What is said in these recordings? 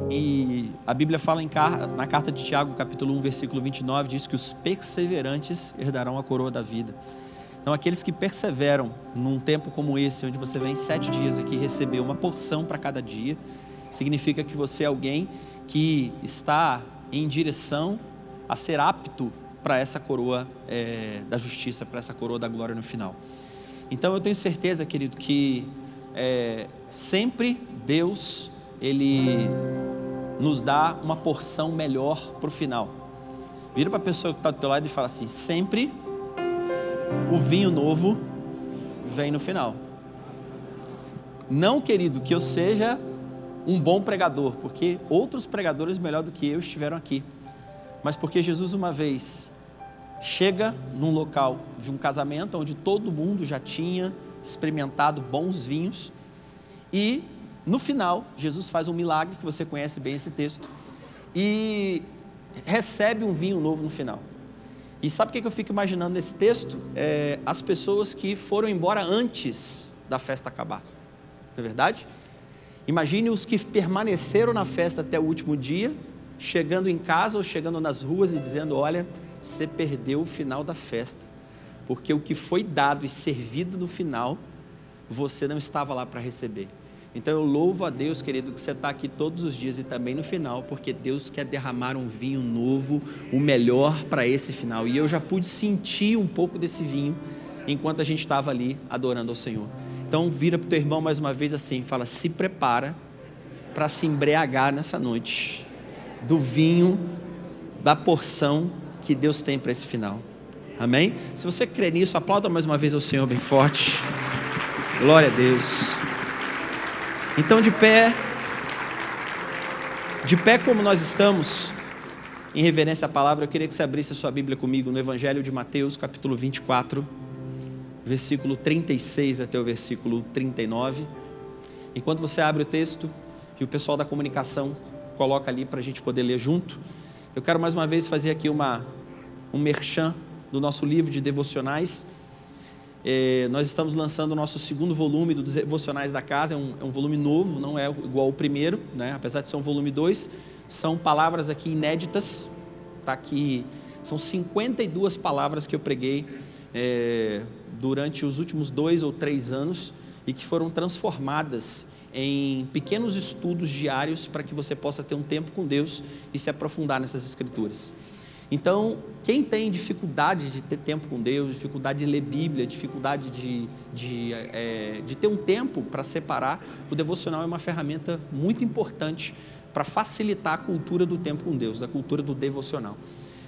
E a Bíblia fala na carta de Tiago, capítulo 1, versículo 29, diz que os perseverantes herdarão a coroa da vida. Então, aqueles que perseveram num tempo como esse, onde você vem 7 dias aqui receber uma porção para cada dia, significa que você é alguém que está em direção a ser apto para essa coroa da justiça, para essa coroa da glória no final. Então, eu tenho certeza, querido, que sempre Deus, Ele nos dá uma porção melhor para o final. Vira para a pessoa que está do teu lado e fala assim: sempre o vinho novo vem no final. Não, querido, que eu seja um bom pregador, porque outros pregadores melhor do que eu estiveram aqui, mas porque Jesus uma vez chega num local de um casamento onde todo mundo já tinha experimentado bons vinhos, e no final Jesus faz um milagre, que você conhece bem esse texto, e recebe um vinho novo no final. E sabe o que eu fico imaginando nesse texto? As pessoas que foram embora antes da festa acabar, não é verdade? Imagine os que permaneceram na festa até o último dia, chegando em casa ou chegando nas ruas e dizendo: olha, você perdeu o final da festa, porque o que foi dado e servido no final, você não estava lá para receber. Então eu louvo a Deus, querido, que você está aqui todos os dias e também no final, porque Deus quer derramar um vinho novo, o melhor para esse final. E eu já pude sentir um pouco desse vinho enquanto a gente estava ali adorando ao Senhor. Então vira para o teu irmão mais uma vez assim, fala: se prepara para se embriagar nessa noite do vinho, da porção que Deus tem para esse final. Amém? Se você crê nisso, aplauda mais uma vez ao Senhor bem forte. Glória a Deus. Então, de pé como nós estamos, em reverência à palavra, eu queria que você abrisse a sua Bíblia comigo no Evangelho de Mateus, capítulo 24, versículo 36 até o versículo 39. Enquanto você abre o texto e o pessoal da comunicação coloca ali para a gente poder ler junto, eu quero mais uma vez fazer aqui um merchan do nosso livro de devocionais. Nós estamos lançando o nosso segundo volume dos devocionais da casa. É um volume novo, não é igual ao primeiro, né? Apesar de ser um volume 2, são palavras aqui inéditas, tá aqui, são 52 palavras que eu preguei durante os últimos 2 ou 3 anos e que foram transformadas em pequenos estudos diários para que você possa ter um tempo com Deus e se aprofundar nessas escrituras. Então, quem tem dificuldade de ter tempo com Deus, dificuldade de ler Bíblia, dificuldade de ter um tempo para separar, o devocional é uma ferramenta muito importante para facilitar a cultura do tempo com Deus, da cultura do devocional.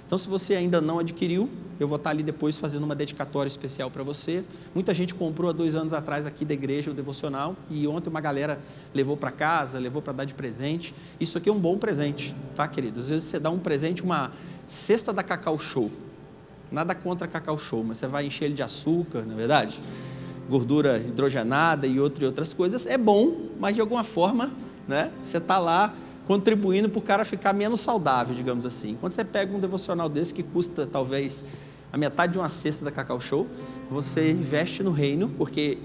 Então, se você ainda não adquiriu, eu vou estar ali depois fazendo uma dedicatória especial para você. Muita gente comprou há 2 anos atrás aqui da igreja o devocional, e ontem uma galera levou para casa, levou para dar de presente. Isso aqui é um bom presente, tá, querido? Às vezes você dá um presente, uma cesta da Cacau Show, nada contra a Cacau Show, mas você vai encher ele de açúcar, não é verdade? Gordura hidrogenada e outras coisas, é bom, mas de alguma forma, né, você está lá contribuindo para o cara ficar menos saudável, digamos assim. Quando você pega um devocional desse que custa talvez a metade de uma cesta da Cacau Show, você investe no reino, porque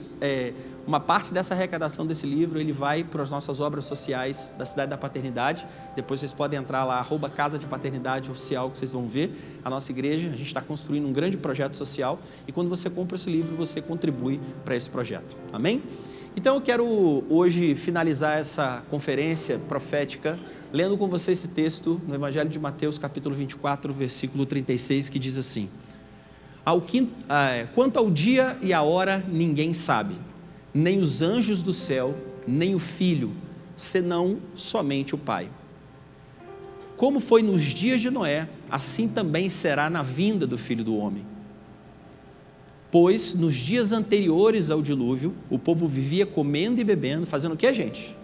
uma parte dessa arrecadação desse livro, ele vai para as nossas obras sociais da Cidade da Paternidade. Depois vocês podem entrar lá, @Casa de Paternidade Oficial, que vocês vão ver a nossa igreja. A gente está construindo um grande projeto social, e quando você compra esse livro, você contribui para esse projeto. Amém? Então eu quero hoje finalizar essa conferência profética lendo com você esse texto no Evangelho de Mateus, capítulo 24, versículo 36, que diz assim: quanto ao dia e a hora ninguém sabe, nem os anjos do céu, nem o Filho, senão somente o Pai. Como foi nos dias de Noé, assim também será na vinda do Filho do Homem. Pois nos dias anteriores ao dilúvio, o povo vivia comendo e bebendo, fazendo o que, gente?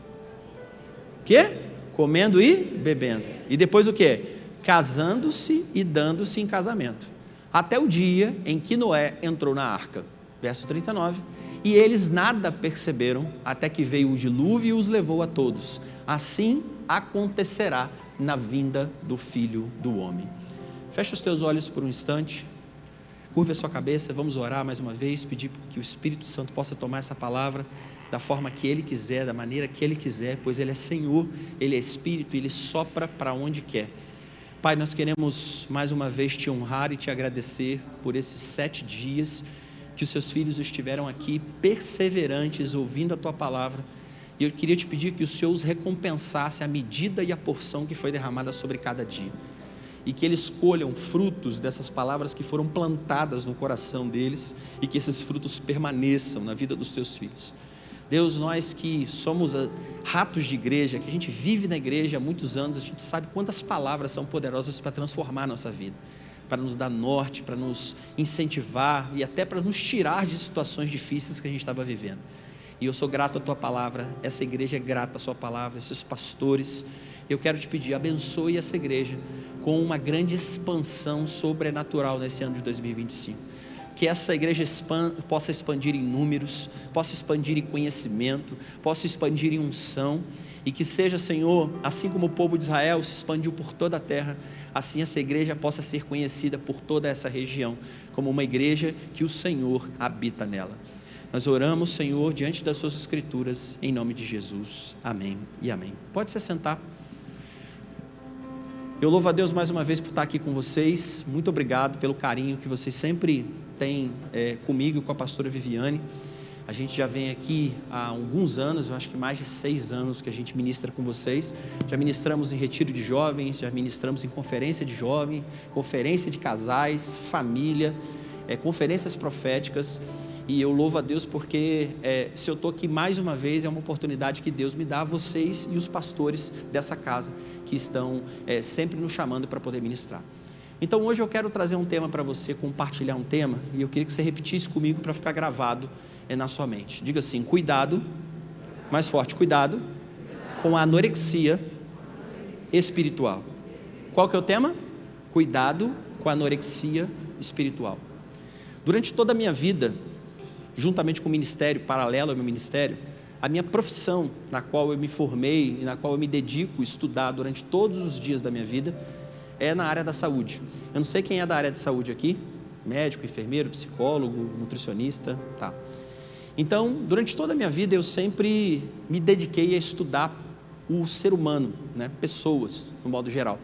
O quê? Comendo e bebendo. E depois o quê? Casando-se e dando-se em casamento, até o dia em que Noé entrou na arca. Verso 39. E eles nada perceberam, até que veio o dilúvio e os levou a todos. Assim acontecerá na vinda do Filho do Homem. Fecha os teus olhos por um instante. Curve a sua cabeça, vamos orar mais uma vez, pedir que o Espírito Santo possa tomar essa palavra da forma que Ele quiser, da maneira que Ele quiser, pois Ele é Senhor, Ele é Espírito, Ele sopra para onde quer. Pai, nós queremos mais uma vez Te honrar e Te agradecer por esses 7 dias que os Seus filhos estiveram aqui perseverantes, ouvindo a Tua palavra, e eu queria Te pedir que o Senhor os recompensasse a medida e a porção que foi derramada sobre cada dia, e que eles colham frutos dessas palavras que foram plantadas no coração deles, e que esses frutos permaneçam na vida dos Teus filhos. Deus, nós que somos ratos de igreja, que a gente vive na igreja há muitos anos, a gente sabe quantas palavras são poderosas para transformar a nossa vida, para nos dar norte, para nos incentivar e até para nos tirar de situações difíceis que a gente estava vivendo. E eu sou grato à Tua palavra, essa igreja é grata à Sua palavra, esses pastores. Eu quero Te pedir, abençoe essa igreja com uma grande expansão sobrenatural nesse ano de 2025. Que essa igreja possa expandir em números, possa expandir em conhecimento, possa expandir em unção, e que seja, Senhor, assim como o povo de Israel se expandiu por toda a terra, assim essa igreja possa ser conhecida por toda essa região, como uma igreja que o Senhor habita nela. Nós oramos, Senhor, diante das Suas Escrituras, em nome de Jesus. Amém e amém. Pode se sentar. Eu louvo a Deus mais uma vez por estar aqui com vocês. Muito obrigado pelo carinho que vocês sempre têm comigo e com a pastora Viviane. A gente já vem aqui há alguns anos, eu acho que mais de 6 anos que a gente ministra com vocês. Já ministramos em retiro de jovens, já ministramos em conferência de jovens, conferência de casais, família, conferências proféticas. E eu louvo a Deus porque se eu estou aqui mais uma vez, é uma oportunidade que Deus me dá a vocês e os pastores dessa casa que estão sempre nos chamando para poder ministrar. Então hoje eu quero trazer um tema para você, compartilhar um tema, e eu queria que você repetisse comigo para ficar gravado na sua mente. Diga assim: cuidado, mais forte, cuidado com a anorexia espiritual. Qual que é o tema? Cuidado com a anorexia espiritual. Durante toda a minha vida, juntamente com o ministério, paralelo ao meu ministério, a minha profissão, na qual eu me formei e na qual eu me dedico a estudar durante todos os dias da minha vida, é na área da saúde. Eu não sei quem é da área de saúde aqui, médico, enfermeiro, psicólogo, nutricionista, tá. Então, durante toda a minha vida, eu sempre me dediquei a estudar o ser humano, né? Pessoas, no modo geral.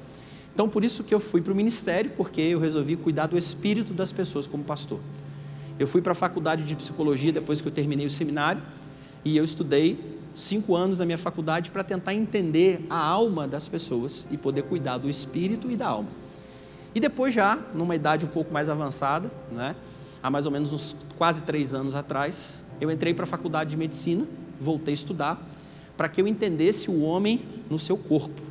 Então, por isso que eu fui para o ministério, porque eu resolvi cuidar do espírito das pessoas como pastor. Eu fui para a faculdade de psicologia depois que eu terminei o seminário, e eu estudei 5 anos na minha faculdade para tentar entender a alma das pessoas e poder cuidar do espírito e da alma. E depois, já numa idade um pouco mais avançada, né, há mais ou menos uns quase 3 anos atrás, eu entrei para a faculdade de medicina, voltei a estudar, para que eu entendesse o homem no seu corpo.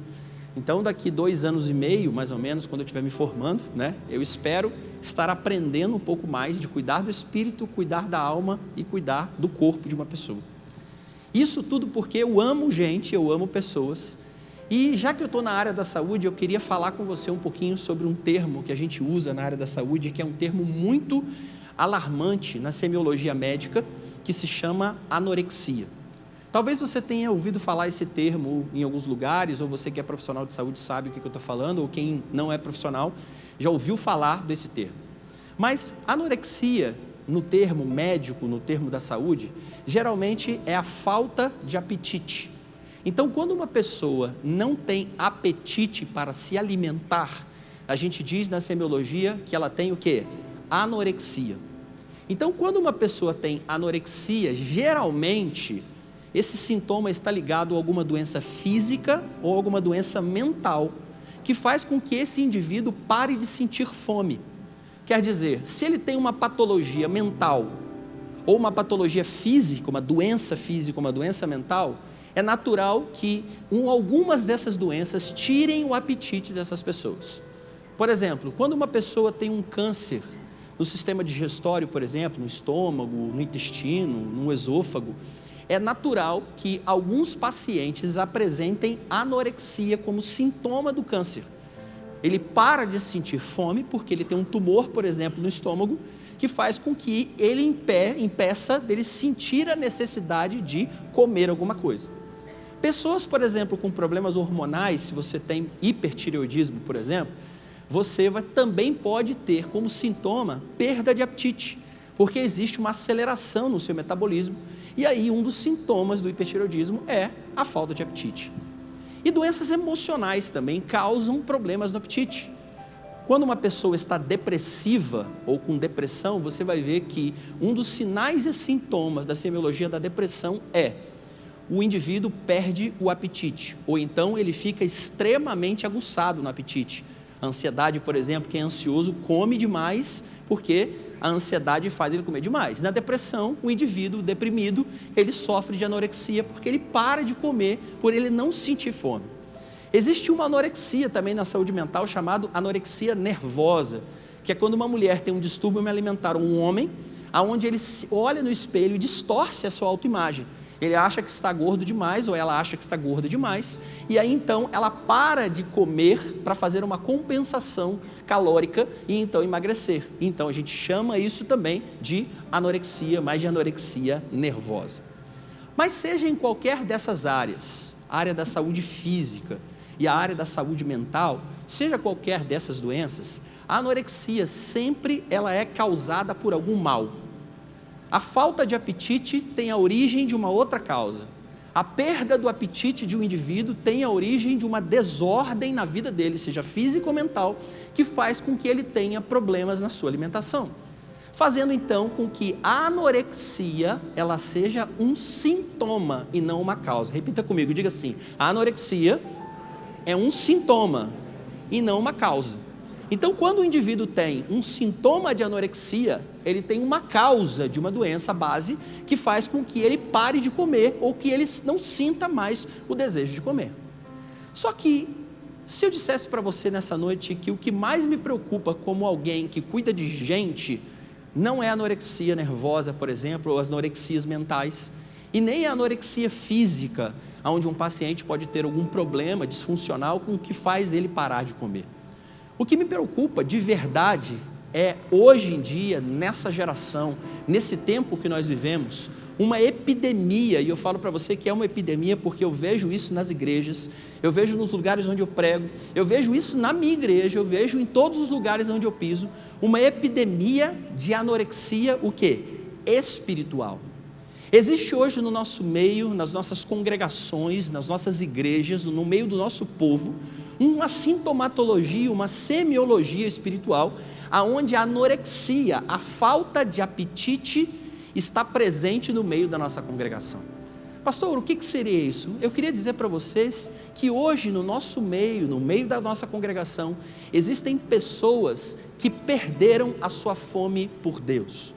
Então, daqui 2 anos e meio, mais ou menos, quando eu estiver me formando, né, eu espero estar aprendendo um pouco mais de cuidar do espírito, cuidar da alma e cuidar do corpo de uma pessoa. Isso tudo porque eu amo gente, eu amo pessoas. E já que eu estou na área da saúde, eu queria falar com você um pouquinho sobre um termo que a gente usa na área da saúde, que é um termo muito alarmante na semiologia médica, que se chama anorexia. Talvez você tenha ouvido falar esse termo em alguns lugares, ou você que é profissional de saúde sabe o que eu estou falando, ou quem não é profissional já ouviu falar desse termo. Mas anorexia, no termo médico, no termo da saúde, geralmente é a falta de apetite. Então, quando uma pessoa não tem apetite para se alimentar, a gente diz na semiologia que ela tem o quê? Anorexia. Então, quando uma pessoa tem anorexia, geralmente esse sintoma está ligado a alguma doença física ou alguma doença mental, que faz com que esse indivíduo pare de sentir fome. Quer dizer, se ele tem uma patologia mental ou uma patologia física, uma doença física, uma doença mental, é natural que algumas dessas doenças tirem o apetite dessas pessoas. Por exemplo, quando uma pessoa tem um câncer no sistema digestório, por exemplo, no estômago, no intestino, no esôfago, é natural que alguns pacientes apresentem anorexia como sintoma do câncer. Ele para de sentir fome porque ele tem um tumor, por exemplo, no estômago, que faz com que ele impeça dele sentir a necessidade de comer alguma coisa. Pessoas, por exemplo, com problemas hormonais, se você tem hipertireoidismo, por exemplo, você também pode ter como sintoma perda de apetite, porque existe uma aceleração no seu metabolismo, e aí um dos sintomas do hipertireoidismo é a falta de apetite. E doenças emocionais também causam problemas no apetite. Quando uma pessoa está depressiva ou com depressão, você vai ver que um dos sinais e sintomas da semiologia da depressão é o indivíduo perde o apetite, ou então ele fica extremamente aguçado no apetite. A ansiedade, por exemplo, quem é ansioso come demais, porque a ansiedade faz ele comer demais. Na depressão, o indivíduo deprimido, ele sofre de anorexia, porque ele para de comer, por ele não sentir fome. Existe uma anorexia também na saúde mental, chamada anorexia nervosa, que é quando uma mulher tem um distúrbio alimentar, um homem, onde ele olha no espelho e distorce a sua autoimagem. Ele acha que está gordo demais, ou ela acha que está gorda demais, e aí então ela para de comer para fazer uma compensação calórica e então emagrecer. Então a gente chama isso também de anorexia, mas de anorexia nervosa. Mas seja em qualquer dessas áreas, a área da saúde física e a área da saúde mental, seja qualquer dessas doenças, a anorexia sempre ela é causada por algum mal. A falta de apetite tem a origem de uma outra causa. A perda do apetite de um indivíduo tem a origem de uma desordem na vida dele, seja física ou mental, que faz com que ele tenha problemas na sua alimentação. Fazendo então com que a anorexia, ela seja um sintoma e não uma causa. Repita comigo, diga assim: a anorexia é um sintoma e não uma causa. Então, quando o indivíduo tem um sintoma de anorexia, ele tem uma causa de uma doença base que faz com que ele pare de comer ou que ele não sinta mais o desejo de comer. Só que, se eu dissesse para você nessa noite que o que mais me preocupa como alguém que cuida de gente não é a anorexia nervosa, por exemplo, ou as anorexias mentais, e nem a anorexia física, onde um paciente pode ter algum problema disfuncional com o que faz ele parar de comer. O que me preocupa de verdade é, hoje em dia, nessa geração, nesse tempo que nós vivemos, uma epidemia, e eu falo para você que é uma epidemia porque eu vejo isso nas igrejas, eu vejo nos lugares onde eu prego, eu vejo isso na minha igreja, eu vejo em todos os lugares onde eu piso, uma epidemia de anorexia, o quê? Espiritual. Existe hoje no nosso meio, nas nossas congregações, nas nossas igrejas, no meio do nosso povo, uma sintomatologia, uma semiologia espiritual, aonde a anorexia, a falta de apetite, está presente no meio da nossa congregação. Pastor, o que seria isso? Eu queria dizer para vocês que hoje no nosso meio, no meio da nossa congregação, existem pessoas que perderam a sua fome por Deus,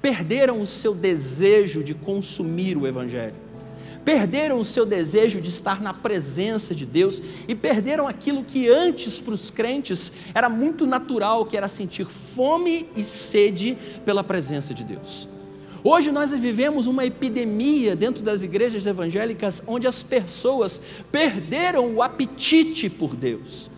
perderam o seu desejo de consumir o Evangelho, perderam o seu desejo de estar na presença de Deus e perderam aquilo que antes para os crentes era muito natural, que era sentir fome e sede pela presença de Deus. Hoje nós vivemos uma epidemia dentro das igrejas evangélicas, onde as pessoas perderam o apetite por Deus,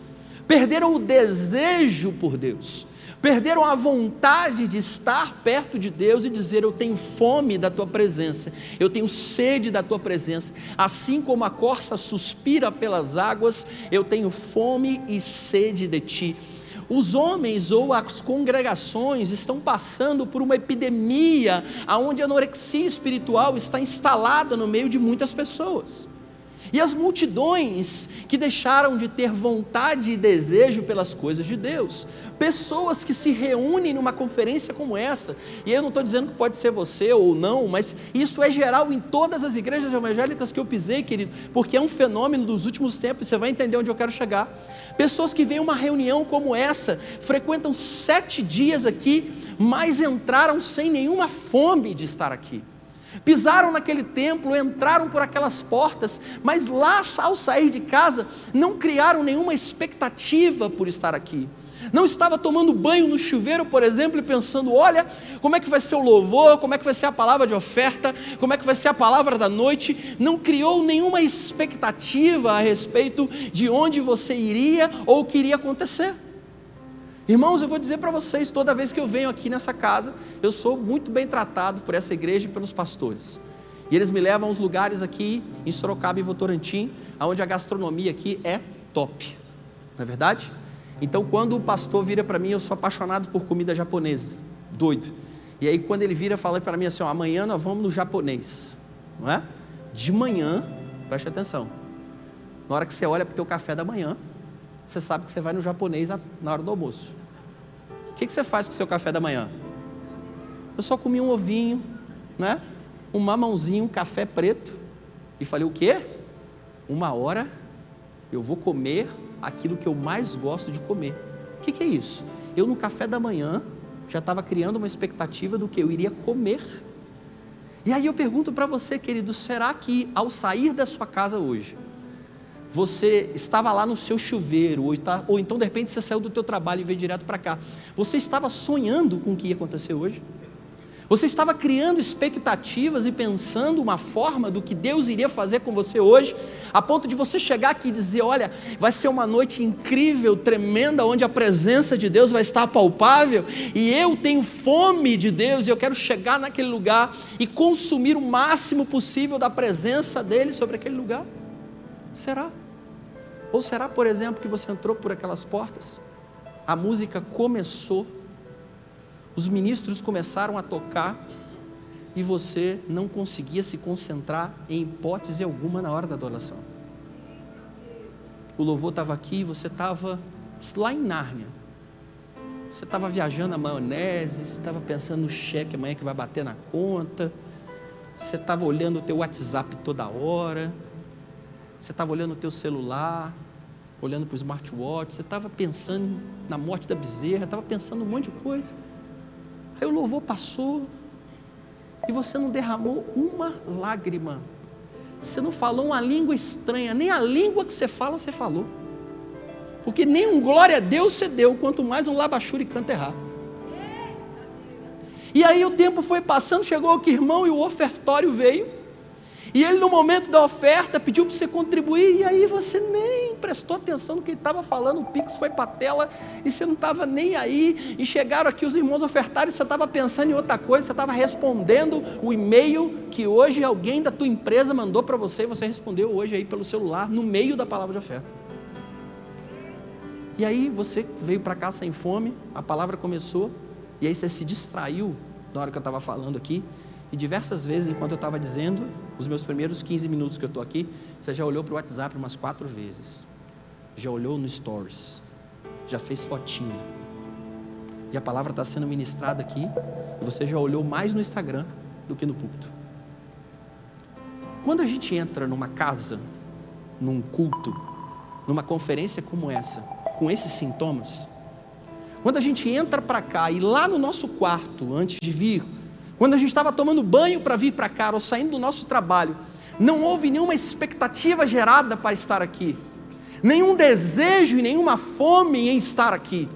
perderam o desejo por Deus, perderam a vontade de estar perto de Deus e dizer: eu tenho fome da tua presença, eu tenho sede da tua presença, assim como a corça suspira pelas águas, eu tenho fome e sede de ti. Os homens ou as congregações estão passando por uma epidemia, onde a anorexia espiritual está instalada no meio de muitas pessoas. E as multidões que deixaram de ter vontade e desejo pelas coisas de Deus, pessoas que se reúnem numa conferência como essa, e eu não estou dizendo que pode ser você ou não, mas isso é geral em todas as igrejas evangélicas que eu pisei, querido, porque é um fenômeno dos últimos tempos, você vai entender onde eu quero chegar. Pessoas que vêm a uma reunião como essa, frequentam 7 dias aqui, mas entraram sem nenhuma fome de estar aqui. Pisaram naquele templo, entraram por aquelas portas, mas lá ao sair de casa, não criaram nenhuma expectativa por estar aqui. Não estava tomando banho no chuveiro, por exemplo, e pensando: olha, como é que vai ser o louvor, como é que vai ser a palavra de oferta, como é que vai ser a palavra da noite. Não criou nenhuma expectativa a respeito de onde você iria ou o que iria acontecer. Irmãos, eu vou dizer para vocês, toda vez que eu venho aqui nessa casa, eu sou muito bem tratado por essa igreja e pelos pastores. E eles me levam aos lugares aqui em Sorocaba e Votorantim, onde a gastronomia aqui é top, não é verdade? Então quando o pastor vira para mim, eu sou apaixonado por comida japonesa, doido. E aí quando ele vira, fala para mim assim, amanhã nós vamos no japonês, não é? De manhã, preste atenção, na hora que você olha para o teu café da manhã, você sabe que você vai no japonês na hora do almoço. O que você faz com o seu café da manhã? Eu só comi um ovinho, né? Um mamãozinho, um café preto, e falei, o quê? 1 hora eu vou comer aquilo que eu mais gosto de comer. O que é isso? Eu no café da manhã já estava criando uma expectativa do que eu iria comer. E aí eu pergunto para você, querido, será que ao sair da sua casa hoje, você estava lá no seu chuveiro, ou então de repente você saiu do teu trabalho e veio direto para cá, você estava sonhando com o que ia acontecer hoje? Você estava criando expectativas e pensando uma forma do que Deus iria fazer com você hoje, a ponto de você chegar aqui e dizer, olha, vai ser uma noite incrível, tremenda, onde a presença de Deus vai estar palpável, e eu tenho fome de Deus, e eu quero chegar naquele lugar, e consumir o máximo possível da presença dEle sobre aquele lugar? Será? Ou será, por exemplo, que você entrou por aquelas portas, a música começou, os ministros começaram a tocar e você não conseguia se concentrar em hipótese alguma na hora da adoração? O louvor estava aqui e você estava lá em Nárnia. Você estava viajando na maionese, você estava pensando no cheque amanhã que vai bater na conta, você estava olhando o teu WhatsApp toda hora, você estava olhando o teu celular, olhando para o smartwatch, você estava pensando na morte da bezerra, estava pensando um monte de coisa. Aí o louvor passou e você não derramou uma lágrima, você não falou uma língua estranha, nem a língua que você fala, você falou, porque nem um glória a Deus você deu, quanto mais um labachuri canta errar. E aí o tempo foi passando, chegou aqui irmão e o ofertório veio, e ele no momento da oferta pediu para você contribuir, e aí você nem prestou atenção no que ele estava falando, o Pix foi para a tela, e você não estava nem aí, e chegaram aqui os irmãos ofertários, e você estava pensando em outra coisa, você estava respondendo o e-mail que hoje alguém da tua empresa mandou para você, e você respondeu hoje aí pelo celular, no meio da palavra de oferta. E aí você veio para cá sem fome, a palavra começou, e aí você se distraiu na hora que eu estava falando aqui, e diversas vezes, enquanto eu estava dizendo, os meus primeiros 15 minutos que eu estou aqui, você já olhou para o WhatsApp umas 4 vezes, já olhou no Stories, já fez fotinha, e a palavra está sendo ministrada aqui, e você já olhou mais no Instagram do que no púlpito. Quando a gente entra numa casa, num culto, numa conferência como essa, com esses sintomas, quando a gente entra para cá, e lá no nosso quarto, antes de vir, quando a gente estava tomando banho para vir para cá, ou saindo do nosso trabalho, não houve nenhuma expectativa gerada para estar aqui, nenhum desejo e nenhuma fome em estar aqui,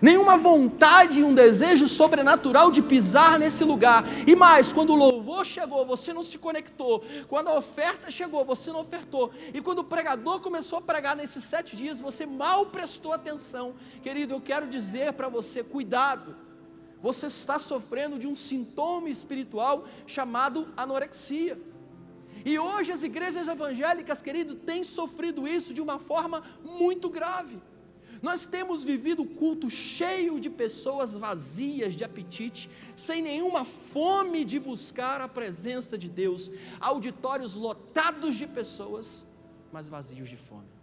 nenhuma vontade e um desejo sobrenatural de pisar nesse lugar. E mais, quando o louvor chegou, você não se conectou, quando a oferta chegou, você não ofertou, e quando o pregador começou a pregar nesses 7 dias, você mal prestou atenção. Querido, eu quero dizer para você, cuidado, você está sofrendo de um sintoma espiritual chamado anorexia, e hoje as igrejas evangélicas, querido, têm sofrido isso de uma forma muito grave. Nós temos vivido o culto cheio de pessoas vazias de apetite, sem nenhuma fome de buscar a presença de Deus, auditórios lotados de pessoas, mas vazios de fome.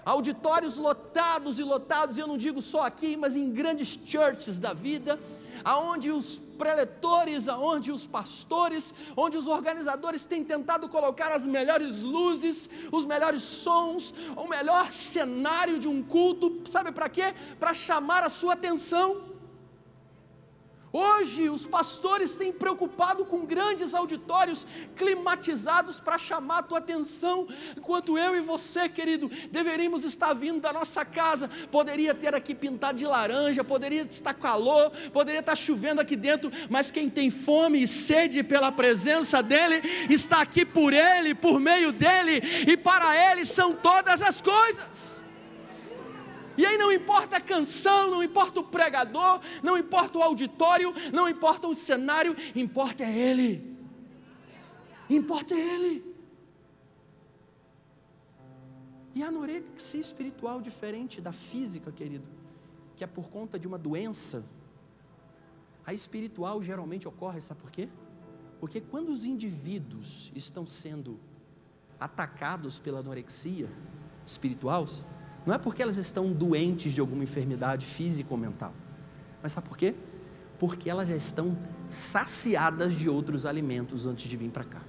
Auditórios lotados e lotados, eu não digo só aqui, mas em grandes churches da vida, aonde os preletores, aonde os pastores, onde os organizadores têm tentado colocar as melhores luzes, os melhores sons, o melhor cenário de um culto, sabe para quê? Para chamar a sua atenção. Hoje os pastores têm preocupado com grandes auditórios climatizados para chamar a tua atenção, enquanto eu e você, querido, deveríamos estar vindo da nossa casa. Poderia ter aqui pintado de laranja, poderia estar calor, poderia estar chovendo aqui dentro, mas quem tem fome e sede pela presença dEle, está aqui por Ele, por meio dEle, e para Ele são todas as coisas. E aí não importa a canção, não importa o pregador, não importa o auditório, não importa o cenário, importa é Ele. Importa é Ele. E a anorexia espiritual, diferente da física, querido, que é por conta de uma doença, a espiritual geralmente ocorre, sabe por quê? Porque quando os indivíduos estão sendo atacados pela anorexia espiritual, não é porque elas estão doentes de alguma enfermidade física ou mental, mas sabe por quê? Porque elas já estão saciadas de outros alimentos antes de vir para cá.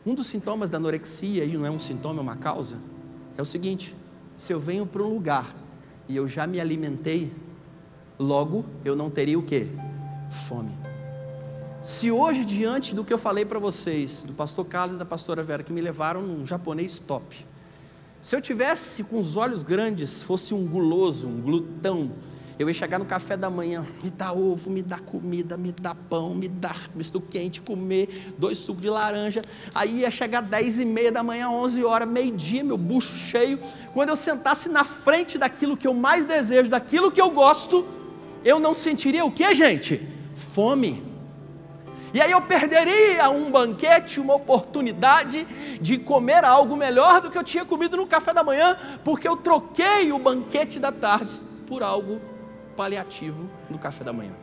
Um dos sintomas da anorexia, e não é um sintoma, é uma causa, é o seguinte: se eu venho para um lugar e eu já me alimentei, logo eu não teria o quê? Fome. Se hoje, diante do que eu falei para vocês, do pastor Carlos e da pastora Vera, que me levaram num japonês top, se eu tivesse com os olhos grandes, fosse um guloso, um glutão, eu ia chegar no café da manhã, me dá ovo, me dá comida, me dá pão, me dá misto quente, comer 2 sucos de laranja. Aí ia chegar 10h30 da manhã, 11 horas, meio-dia, meu bucho cheio. Quando eu sentasse na frente daquilo que eu mais desejo, daquilo que eu gosto, eu não sentiria o que, gente? Fome. E aí eu perderia um banquete, uma oportunidade de comer algo melhor do que eu tinha comido no café da manhã, porque eu troquei o banquete da tarde por algo paliativo no café da manhã.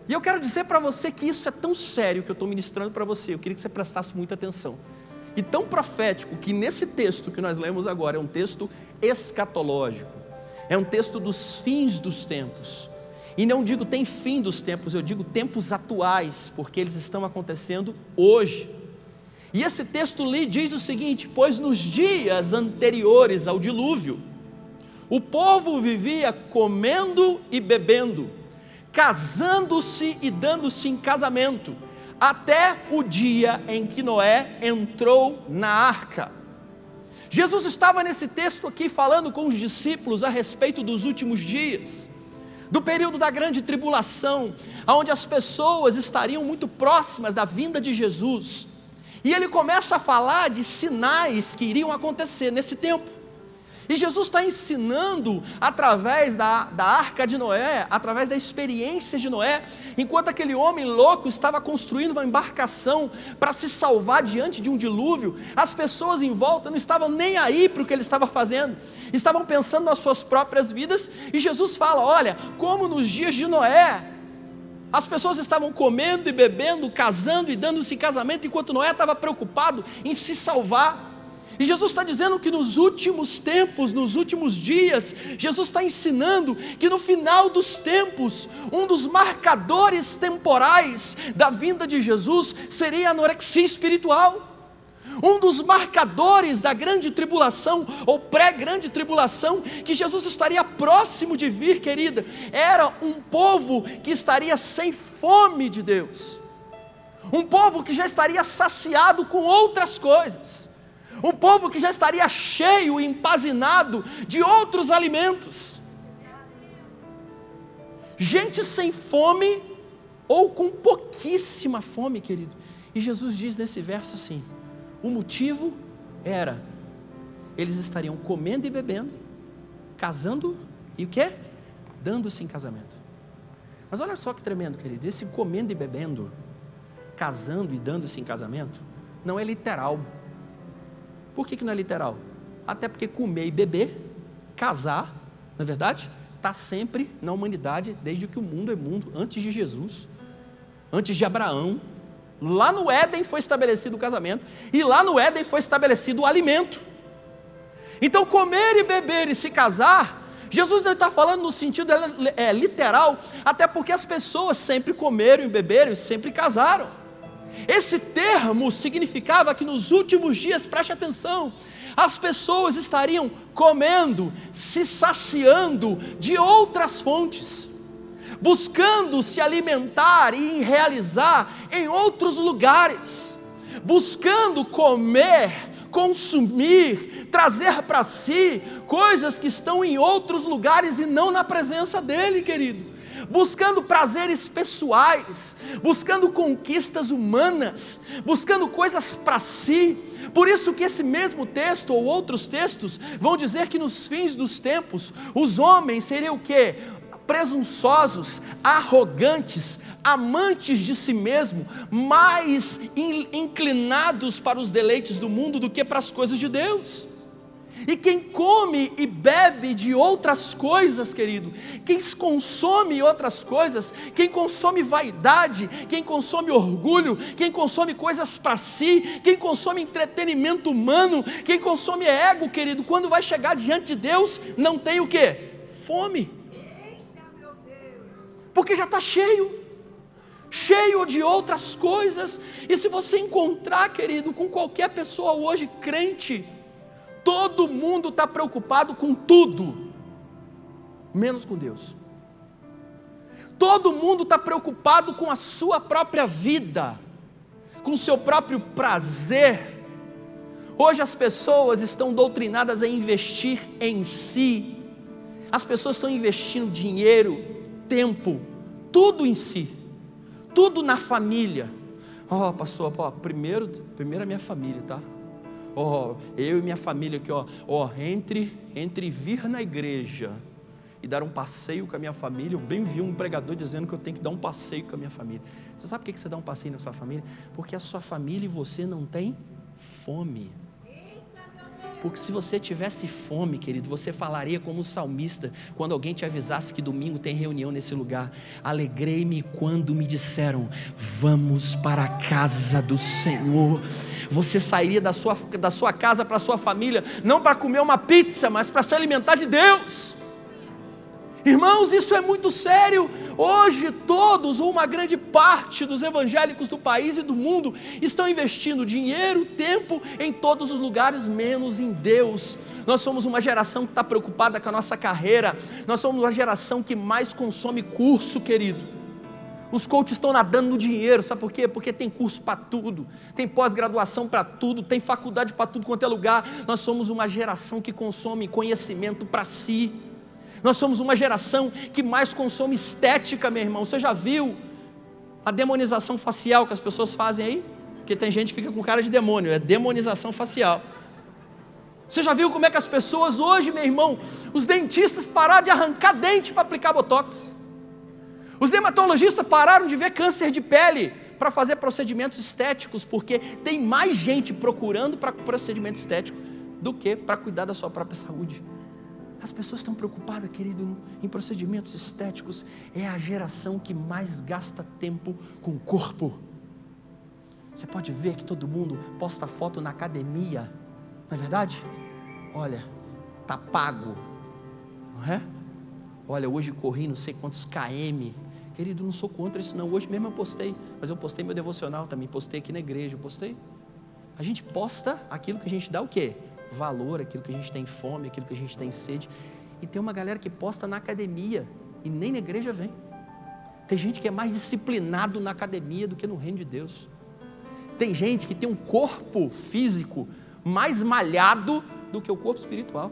E eu quero dizer para você que isso é tão sério que eu estou ministrando para você, eu queria que você prestasse muita atenção, e tão profético, que nesse texto que nós lemos agora, é um texto escatológico, é um texto dos fins dos tempos, e não digo tem fim dos tempos, eu digo tempos atuais, porque eles estão acontecendo hoje. E esse texto lhe diz o seguinte: pois nos dias anteriores ao dilúvio, o povo vivia comendo e bebendo, casando-se e dando-se em casamento, até o dia em que Noé entrou na arca. Jesus estava nesse texto aqui falando com os discípulos a respeito dos últimos dias, do período da grande tribulação, onde as pessoas estariam muito próximas da vinda de Jesus, e ele começa a falar de sinais que iriam acontecer nesse tempo. E Jesus está ensinando através da arca de Noé, através da experiência de Noé, enquanto aquele homem louco estava construindo uma embarcação para se salvar diante de um dilúvio, as pessoas em volta não estavam nem aí para o que ele estava fazendo, estavam pensando nas suas próprias vidas, e Jesus fala: olha, como nos dias de Noé, as pessoas estavam comendo e bebendo, casando e dando-se em casamento, enquanto Noé estava preocupado em se salvar. E Jesus está dizendo que nos últimos tempos, nos últimos dias, Jesus está ensinando que no final dos tempos, um dos marcadores temporais da vinda de Jesus seria a anorexia espiritual. Um dos marcadores da grande tribulação, ou pré-grande tribulação, que Jesus estaria próximo de vir, querida, era um povo que estaria sem fome de Deus, um povo que já estaria saciado com outras coisas, um povo que já estaria cheio e empazinado de outros alimentos, gente sem fome, ou com pouquíssima fome, querido. E Jesus diz nesse verso assim: o motivo era, eles estariam comendo e bebendo, casando e o quê? Dando-se em casamento. Mas olha só que tremendo, querido, esse comendo e bebendo, casando e dando-se em casamento, não é literal. Por que não é literal? Até porque comer e beber, casar, não é verdade? Está sempre na humanidade, desde que o mundo é mundo, antes de Jesus, antes de Abraão. Lá no Éden foi estabelecido o casamento, e lá no Éden foi estabelecido o alimento. Então comer e beber e se casar, Jesus não está falando no sentido literal, até porque as pessoas sempre comeram e beberam e sempre casaram. Esse termo significava que nos últimos dias, preste atenção, as pessoas estariam comendo, se saciando de outras fontes, buscando se alimentar e realizar em outros lugares, buscando comer, consumir, trazer para si coisas que estão em outros lugares e não na presença dele, querido, buscando prazeres pessoais, buscando conquistas humanas, buscando coisas para si. Por isso que esse mesmo texto ou outros textos vão dizer que nos fins dos tempos os homens seriam o quê? presunçosos, arrogantes, amantes de si mesmo, mais inclinados para os deleites do mundo do que para as coisas de Deus. E quem come e bebe de outras coisas, querido, quem consome outras coisas, quem consome vaidade, quem consome orgulho, quem consome coisas para si, quem consome entretenimento humano, quem consome ego, querido, quando vai chegar diante de Deus, não tem o quê? Fome. Porque já está cheio de outras coisas. E se você encontrar, querido, com qualquer pessoa hoje crente, todo mundo está preocupado com tudo, menos com Deus. Todo mundo está preocupado com a sua própria vida, com o seu próprio prazer. Hoje as pessoas estão doutrinadas a investir em si. As pessoas estão investindo dinheiro, tempo, tudo em si, tudo na família. Pastor, primeiro a minha família, tá? Eu e minha família aqui, entre vir na igreja e dar um passeio com a minha família, eu bem vi um pregador dizendo que eu tenho que dar um passeio com a minha família. Você sabe por que você dá um passeio na sua família? Porque a sua família e você não tem fome. Porque se você tivesse fome, querido, você falaria como o salmista, quando alguém te avisasse que domingo tem reunião nesse lugar: alegrei-me quando me disseram, vamos para a casa do Senhor. Você sairia da sua casa para a sua família, não para comer uma pizza, mas para se alimentar de Deus. Irmãos, isso é muito sério. Hoje todos, ou uma grande parte dos evangélicos do país e do mundo, estão investindo dinheiro, tempo em todos os lugares, menos em Deus. Nós somos uma geração que está preocupada com a nossa carreira. Nós somos uma geração que mais consome curso, querido. Os coaches estão nadando no dinheiro, sabe por quê? Porque tem curso para tudo, tem pós-graduação para tudo, tem faculdade para tudo quanto é lugar. Nós somos uma geração que consome conhecimento para si. Nós somos uma geração que mais consome estética, meu irmão. Você já viu a demonização facial que as pessoas fazem aí? Porque tem gente que fica com cara de demônio, é demonização facial. Você já viu como é que as pessoas hoje, meu irmão, os dentistas pararam de arrancar dente para aplicar botox. Os dermatologistas pararam de ver câncer de pele para fazer procedimentos estéticos, porque tem mais gente procurando para procedimento estético do que para cuidar da sua própria saúde. As pessoas estão preocupadas, querido, em procedimentos estéticos. É a geração que mais gasta tempo com o corpo. Você pode ver que todo mundo posta foto na academia, não é verdade? Olha, tá pago, não é? Olha, hoje corri não sei quantos km. Querido, não sou contra isso não. Hoje mesmo eu postei, mas eu postei meu devocional também, postei aqui na igreja, eu postei. A gente posta aquilo que a gente dá o quê? Valor, aquilo que a gente tem fome, aquilo que a gente tem sede. E tem uma galera que posta na academia e nem na igreja vem. Tem gente que é mais disciplinado na academia do que no reino de Deus. Tem gente que tem um corpo físico mais malhado do que o corpo espiritual.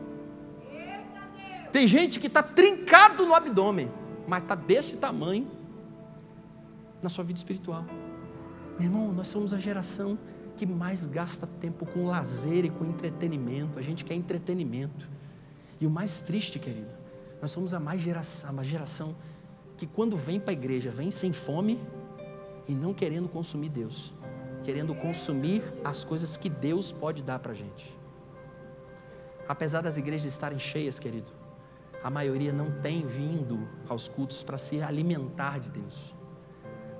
Tem gente que está trincado no abdômen, mas está desse tamanho na sua vida espiritual. Meu irmão, nós somos a geração que mais gasta tempo com lazer e com entretenimento. A gente quer entretenimento. E o mais triste, querido, nós somos uma geração que quando vem para a igreja, vem sem fome e não querendo consumir Deus, querendo consumir as coisas que Deus pode dar para a gente. Apesar das igrejas estarem cheias, querido, a maioria não tem vindo aos cultos para se alimentar de Deus,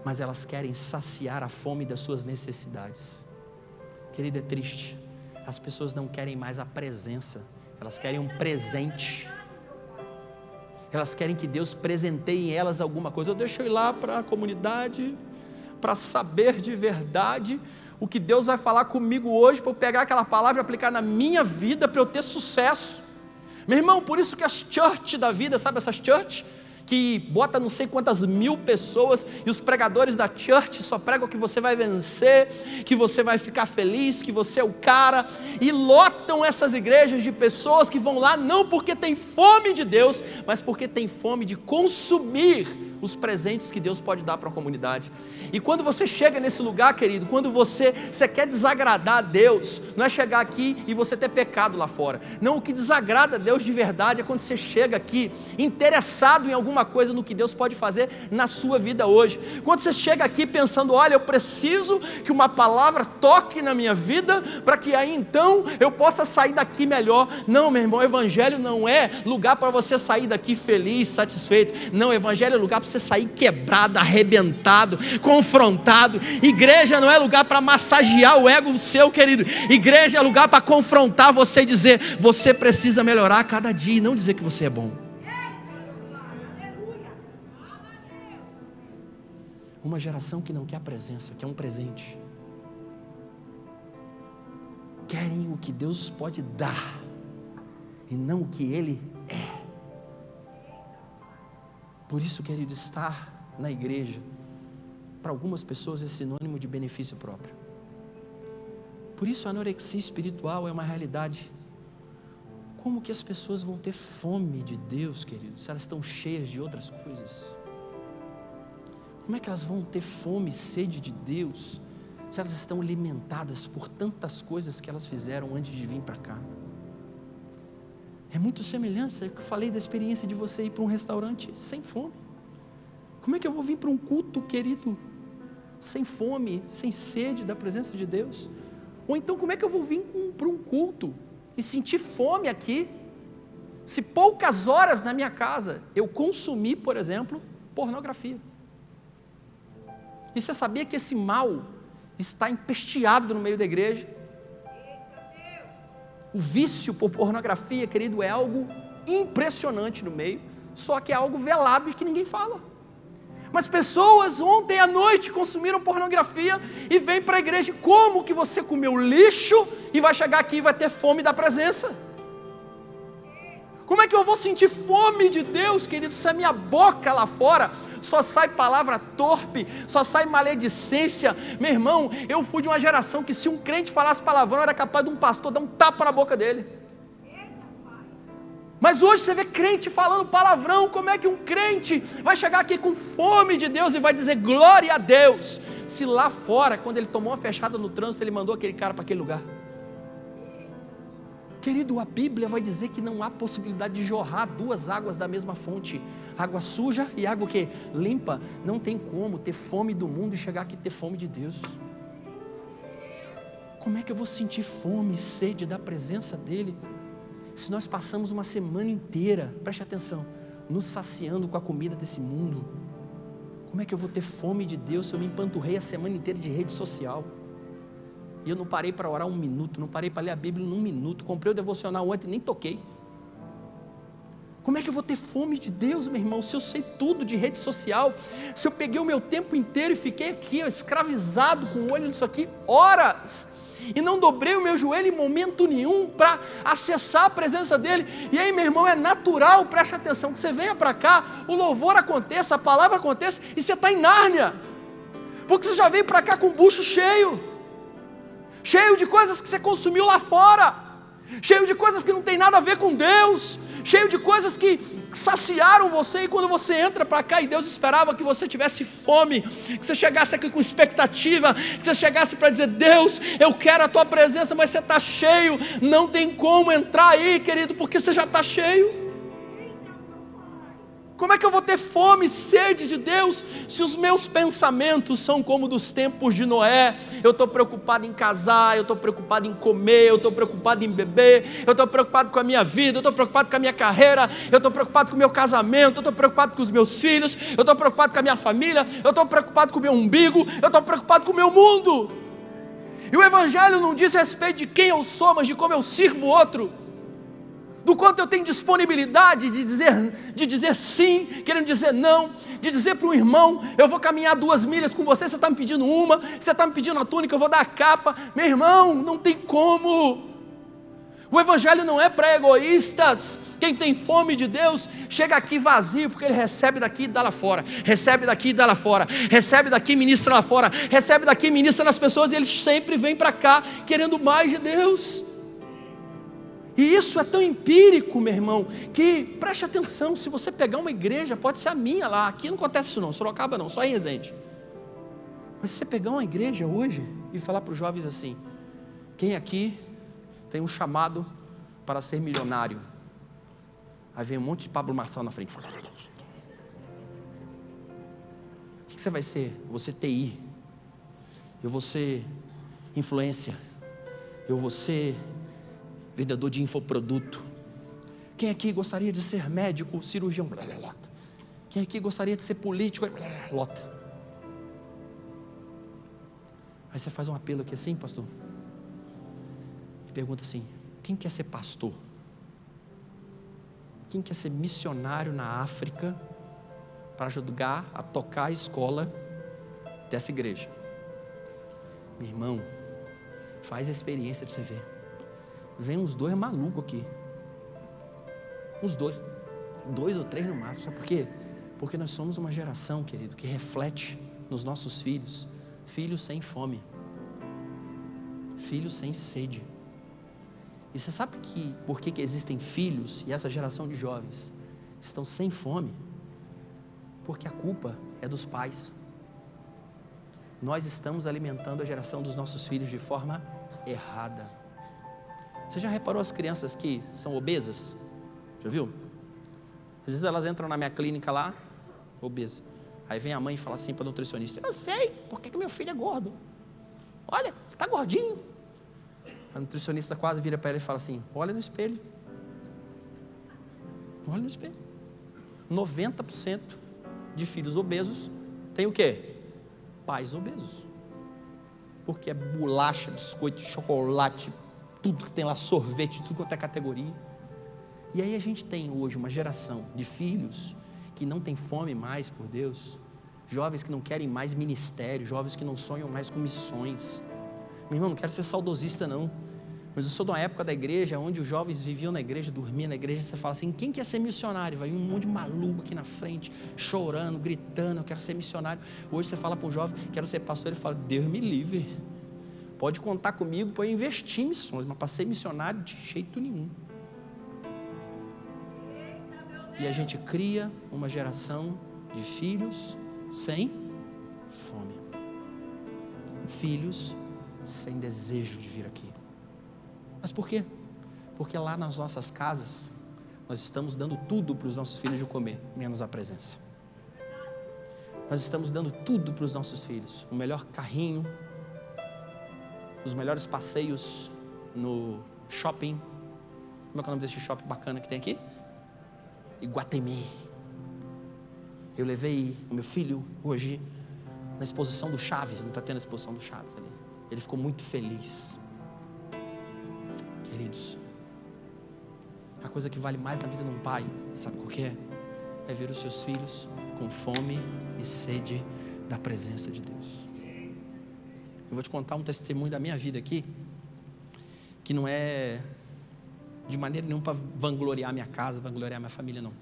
mas elas querem saciar a fome das suas necessidades. Querido, é triste. As pessoas não querem mais a presença, elas querem um presente. Elas querem que Deus presenteie em elas alguma coisa. Deixa eu ir lá para a comunidade, para saber de verdade o que Deus vai falar comigo hoje, para eu pegar aquela palavra e aplicar na minha vida, para eu ter sucesso. Meu irmão, por isso que as church da vida, sabe essas church? Que bota não sei quantas mil pessoas, e os pregadores da church só pregam que você vai vencer, que você vai ficar feliz, que você é o cara, e lotam essas igrejas de pessoas que vão lá não porque tem fome de Deus, mas porque tem fome de consumir os presentes que Deus pode dar para a comunidade. E quando você chega nesse lugar, querido, quando você quer desagradar a Deus, não é chegar aqui e você ter pecado lá fora. Não, o que desagrada a Deus de verdade é quando você chega aqui interessado em alguma alguma coisa no que Deus pode fazer na sua vida hoje. Quando você chega aqui pensando, olha, eu preciso que uma palavra toque na minha vida, para que aí então eu possa sair daqui melhor. Não, meu irmão, o evangelho não é lugar para você sair daqui feliz, satisfeito. Não, o evangelho é lugar para você sair quebrado, arrebentado, confrontado. Igreja não é lugar para massagear o ego seu, querido. Igreja é lugar para confrontar você e dizer, você precisa melhorar a cada dia, e não dizer que você é bom. Uma geração que não quer a presença, quer um presente. Querem o que Deus pode dar e não o que Ele é. Por isso, querido, estar na igreja para algumas pessoas é sinônimo de benefício próprio. Por isso a anorexia espiritual é uma realidade. Como que as pessoas vão ter fome de Deus, querido, se elas estão cheias de outras coisas? Como é que elas vão ter fome e sede de Deus se elas estão alimentadas por tantas coisas que elas fizeram antes de vir para cá? É muito semelhante ao que eu falei da experiência de você ir para um restaurante sem fome. Como é que eu vou vir para um culto, querido, sem fome, sem sede da presença de Deus? Ou então como é que eu vou vir para um culto e sentir fome aqui, se poucas horas na minha casa eu consumir, por exemplo, pornografia? E você sabia que esse mal está empesteado no meio da igreja? O vício por pornografia, querido, é algo impressionante no meio, só que é algo velado e que ninguém fala. Mas pessoas ontem à noite consumiram pornografia e vêm para a igreja. Como que você comeu lixo e vai chegar aqui e vai ter fome da presença? Como é que eu vou sentir fome de Deus, querido, se a minha boca lá fora só sai palavra torpe, só sai maledicência? Meu irmão, eu fui de uma geração que se um crente falasse palavrão, era capaz de um pastor dar um tapa na boca dele. Mas hoje você vê crente falando palavrão. Como é que um crente vai chegar aqui com fome de Deus e vai dizer glória a Deus, se lá fora, quando ele tomou uma fechada no trânsito, ele mandou aquele cara para aquele lugar? Querido, a Bíblia vai dizer que não há possibilidade de jorrar duas águas da mesma fonte, água suja e água que limpa. Não tem como ter fome do mundo e chegar aqui e ter fome de Deus. Como é que eu vou sentir fome e sede da presença dEle, se nós passamos uma semana inteira, preste atenção, nos saciando com a comida desse mundo? Como é que eu vou ter fome de Deus se eu me empanturrei a semana inteira de rede social? E eu não parei para orar um minuto, não parei para ler a Bíblia em um minuto, comprei o devocional ontem e nem toquei. Como é que eu vou ter fome de Deus, meu irmão, se eu sei tudo de rede social, se eu peguei o meu tempo inteiro e fiquei aqui, ó, escravizado com o olho nisso aqui, horas, e não dobrei o meu joelho em momento nenhum para acessar a presença dEle? E aí, meu irmão, é natural, preste atenção, que você venha para cá, o louvor aconteça, a palavra aconteça, e você está em Nárnia, porque você já veio para cá com o bucho cheio de coisas que você consumiu lá fora, cheio de coisas que não tem nada a ver com Deus, cheio de coisas que saciaram você, e quando você entra para cá, e Deus esperava que você tivesse fome, que você chegasse aqui com expectativa, que você chegasse para dizer, Deus, eu quero a tua presença, mas você está cheio, não tem como entrar aí, querido, porque você já está cheio. Como é que eu vou ter fome e sede de Deus, se os meus pensamentos são como dos tempos de Noé? Eu estou preocupado em casar, eu estou preocupado em comer, eu estou preocupado em beber, eu estou preocupado com a minha vida, eu estou preocupado com a minha carreira, eu estou preocupado com o meu casamento, eu estou preocupado com os meus filhos, eu estou preocupado com a minha família, eu estou preocupado com o meu umbigo, eu estou preocupado com o meu mundo. E o Evangelho não diz a respeito de quem eu sou, mas de como eu sirvo o outro, do quanto eu tenho disponibilidade de dizer sim, querendo dizer não, de dizer para um irmão, eu vou caminhar 2 milhas com você, você está me pedindo uma, você está me pedindo a túnica, eu vou dar a capa. Meu irmão, não tem como. O Evangelho não é para egoístas. Quem tem fome de Deus, chega aqui vazio, porque ele recebe daqui e dá lá fora, recebe daqui e dá lá fora, recebe daqui e ministra lá fora, recebe daqui e ministra nas pessoas, e ele sempre vem para cá, querendo mais de Deus. E isso é tão empírico, meu irmão, que preste atenção, se você pegar uma igreja, pode ser a minha lá, aqui não acontece isso não, Sorocaba não, só em Resende. Mas se você pegar uma igreja hoje e falar para os jovens assim, quem aqui tem um chamado para ser milionário? Aí vem um monte de Pablo Marçal na frente. você vai ser? Eu vou ser TI, eu vou ser influência, eu vou ser vendedor de infoproduto. Quem aqui gostaria de ser médico, cirurgião? Lota. Quem aqui gostaria de ser político? Lota. Aí você faz um apelo aqui assim, pastor, e pergunta assim: quem quer ser pastor? Quem quer ser missionário na África para ajudar a tocar a escola dessa igreja? Meu irmão, faz a experiência para você ver. Vem uns 2 malucos aqui. Uns 2 ou 3 no máximo. Sabe por quê? Porque nós somos uma geração, querido, que reflete nos nossos filhos. Filhos sem fome, filhos sem sede. E você sabe por que existem filhos e essa geração de jovens estão sem fome? Porque a culpa é dos pais. Nós estamos alimentando a geração dos nossos filhos de forma errada. Você já reparou as crianças que são obesas? Já viu? Às vezes elas entram na minha clínica lá, obesa. Aí vem a mãe e fala assim para a nutricionista: eu sei por que meu filho é gordo. Olha, está gordinho. A nutricionista quase vira para ela e fala assim: olha no espelho. Olha no espelho. 90% de filhos obesos tem o quê? Pais obesos. Porque é bolacha, biscoito, chocolate, tudo que tem lá, sorvete, tudo quanto é categoria. E aí a gente tem hoje uma geração de filhos que não tem fome mais por Deus, jovens que não querem mais ministério, jovens que não sonham mais com missões. Meu irmão, não quero ser saudosista não, mas eu sou de uma época da igreja onde os jovens viviam na igreja, dormiam na igreja. Você fala assim: quem quer ser missionário? Vai vir um monte de maluco aqui na frente, chorando, gritando: eu quero ser missionário. Hoje você fala para um jovem: quero ser pastor. Ele fala: Deus me livre, pode contar comigo para eu investir em missões, mas para ser missionário de jeito nenhum. E a gente cria uma geração de filhos sem fome, filhos sem desejo de vir aqui. Mas por quê? Porque lá nas nossas casas nós estamos dando tudo para os nossos filhos de comer, menos a presença. Nós estamos dando tudo para os nossos filhos: o melhor carrinho, os melhores passeios no shopping. Como é que é o nome desse shopping bacana que tem aqui? Iguatemi. Eu levei o meu filho hoje na exposição do Chaves. Não está tendo a exposição do Chaves ali. Ele ficou muito feliz. Queridos, a coisa que vale mais na vida de um pai, sabe por quê? É ver os seus filhos com fome e sede da presença de Deus. Eu vou te contar um testemunho da minha vida aqui, que não é de maneira nenhuma para vangloriar minha casa, vangloriar minha família, não.